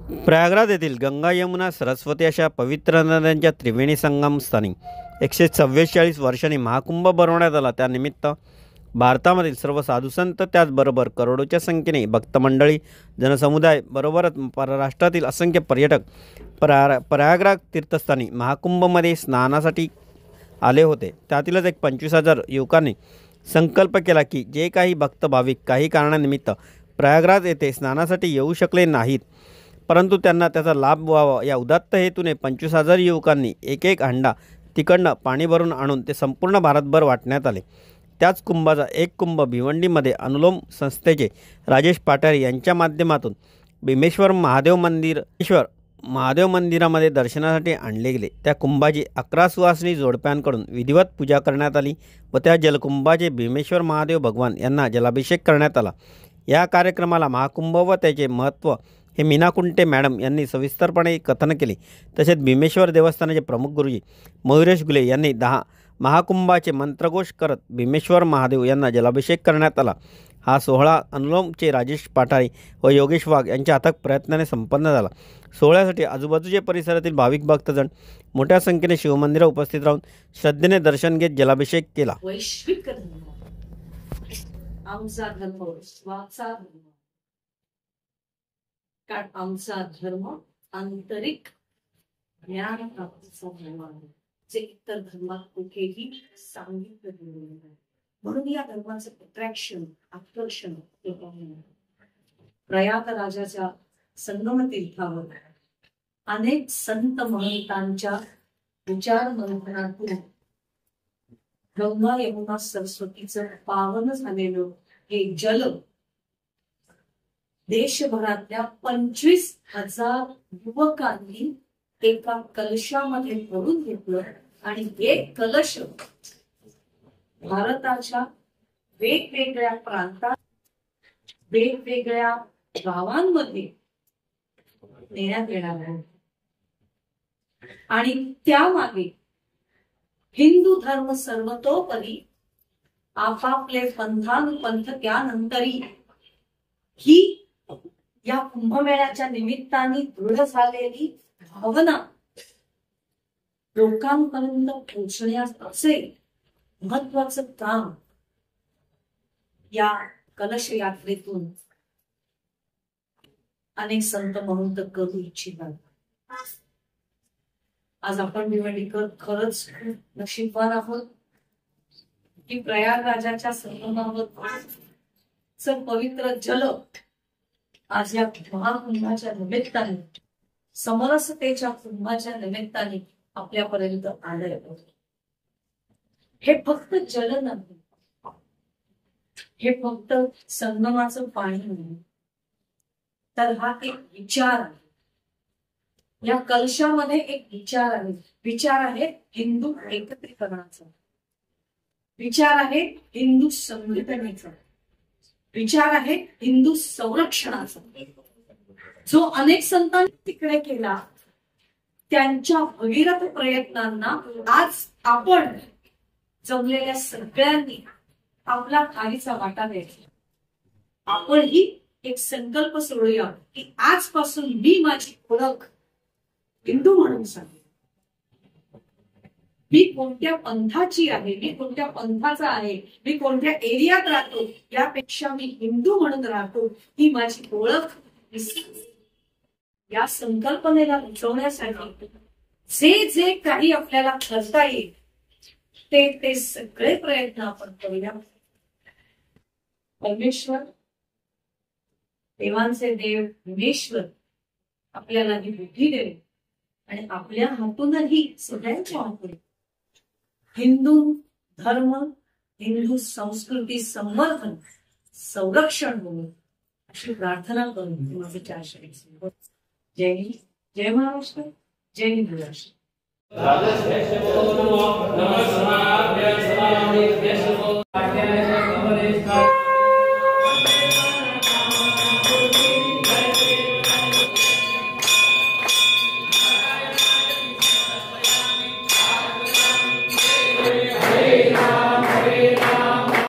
प्रयागराज येथील गंगा यमुना सरस्वती अशा पवित्र नद्यांच्या त्रिवेणी संगमस्थानी 144 वर्षांनी महाकुंभ भरवण्यात आला। त्यानिमित्त भारतामधील सर्व साधुसंत त्याचबरोबर करोडोच्या संख्येने भक्तमंडळी जनसमुदाय बरोबरच परराष्ट्रातील असंख्य पर्यटक प्रयागराज तीर्थस्थानी महाकुंभमध्ये स्नानासाठी आले होते। त्यातीलच एक 25,000 युवकांनी संकल्प केला की जे काही भक्त भाविक काही कारणानिमित्त प्रयागराज येथे स्नानासाठी येऊ शकले नाहीत, परंतु त्यांना त्याचा लाभ व्हावा या उदात्त हेतूने 25,000 युवकांनी एक हंडा तिकडनं पाणी भरून आणून ते संपूर्ण भारतभर वाटण्यात आले। त्याच कुंभाचा एक कुंभ भिवंडीमध्ये अनुलोम संस्थेचे राजेश पाटारी यांच्या माध्यमातून भीमेश्वर महादेव मंदिरामध्ये दर्शनासाठी आणले गेले। त्या कुंभाची 11 सुवासिनी जोडप्यांकडून विधिवत पूजा करण्यात आली व त्या जलकुंभाचे भीमेश्वर महादेव भगवान यांना जलाभिषेक करण्यात आला। या कार्यक्रमाला महाकुंभ व त्याचे महत्त्व हे मीना कुंटे मॅडम यांनी सविस्तरपणे कथन केले। तसेच भीमेश्वर देवस्थानाचे प्रमुख गुरुजी मयुरेश गुले यांनी 10 महाकुंभाचे मंत्रघोष करत भीमेश्वर महादेव यांना जलाभिषेक करण्यात आला। हा सोहळा अनुलोमचे राजेश पाठारी व योगेश वाघ यांच्या अथक प्रयत्नाने संपन्न झाला। सोहळ्यासाठी आजूबाजूच्या परिसरातील भाविक भक्तजन मोठ्या संख्येने शिवमंदिरात उपस्थित राहून श्रद्धेने दर्शन घेत जलाभिषेक केला। वैश्विक आमचा धर्म स्वाचा धर्म, कारण आमचा धर्म आंतरिक ज्ञान प्राप्तीचा धर्म आहे, जे इतर धर्मात कुठेही सांगितलं गेलेलं नाही। म्हणून या धर्माचं अट्रॅक्शन, आकर्षण प्रयागराजाच्या संगम तीर्थावर अनेक संत महंतांच्या विचार मंथनातून गंगा यमुना सरस्वतीचं पावन झालेलं हे जल देशभरातल्या 25,000 युवकांनी एका कलशामध्ये भरून घेतलं आणि एक कलश भारताच्या वेगवेगळ्या प्रांतात वेगवेगळ्या गावांमध्ये नेण्यात येणार आहे। आणि त्यामागे हिंदू धर्म सर्वतोपरी आपापले पंथानुपंथ त्यानंतरही ही या कुंभमेळ्याच्या निमित्ताने दृढ झालेली भावना लोकांपर्यंत पोहोचण्यास असे महत्वाचं काम या कलश यात्रेतून अनेक संत महंत करू इच्छितात। आज आपण भिवंडीकर खरंच नशीबवान आहोत की प्रयागराजाच्या संगमावर पवित्र जल आज या महाकुंभाच्या निमित्ताने, समरसतेच्या कुंभाच्या निमित्ताने आपल्यापर्यंत आलंय। हे फक्त जल नाही, हे फक्त संगमाचं पाणी नाही, तर हा एक विचार आहे। या कलशामध्ये एक विचार आहे। विचार आहे हिंदू एकत्रीकरणाचा, विचार आहे हिंदू संघटनेचा, विचार आहे हिंदू संरक्षणाचा, जो अनेक संतांनी तिकडे केला। त्यांच्या भगीरथ प्रयत्नांना आज आपण जमलेल्या सगळ्यांनी आपला खालीचा वाटा द्यायचा। आपण ही एक संकल्प सोडूया की आजपासून मी माझी ओळख हिंदू म्हणून सांगेन। मी कोणत्या पंथाची आहे, मी कोणत्या पंथाचा आहे, मी कोणत्या एरियात राहतो, यापेक्षा मी हिंदू म्हणून राहतो ही माझी ओळख। या संकल्पनेला उचवण्यासाठी जे जे काही आपल्याला करता येईल ते सगळे प्रयत्न आपण करूया। परमेश्वर, देवांचे देव भीमेश्वर आपल्याला ही बुद्धी देव आणि आपल्या हातूनही सगळ्यांच्या हातून हिंदू धर्म, हिंदू संस्कृती संवर्धन, संरक्षण होईल अशी प्रार्थना करून माझे 4 शब्द। जय हिंद, जय महाराष्ट्र, जय हिंद राष्ट्र। नमः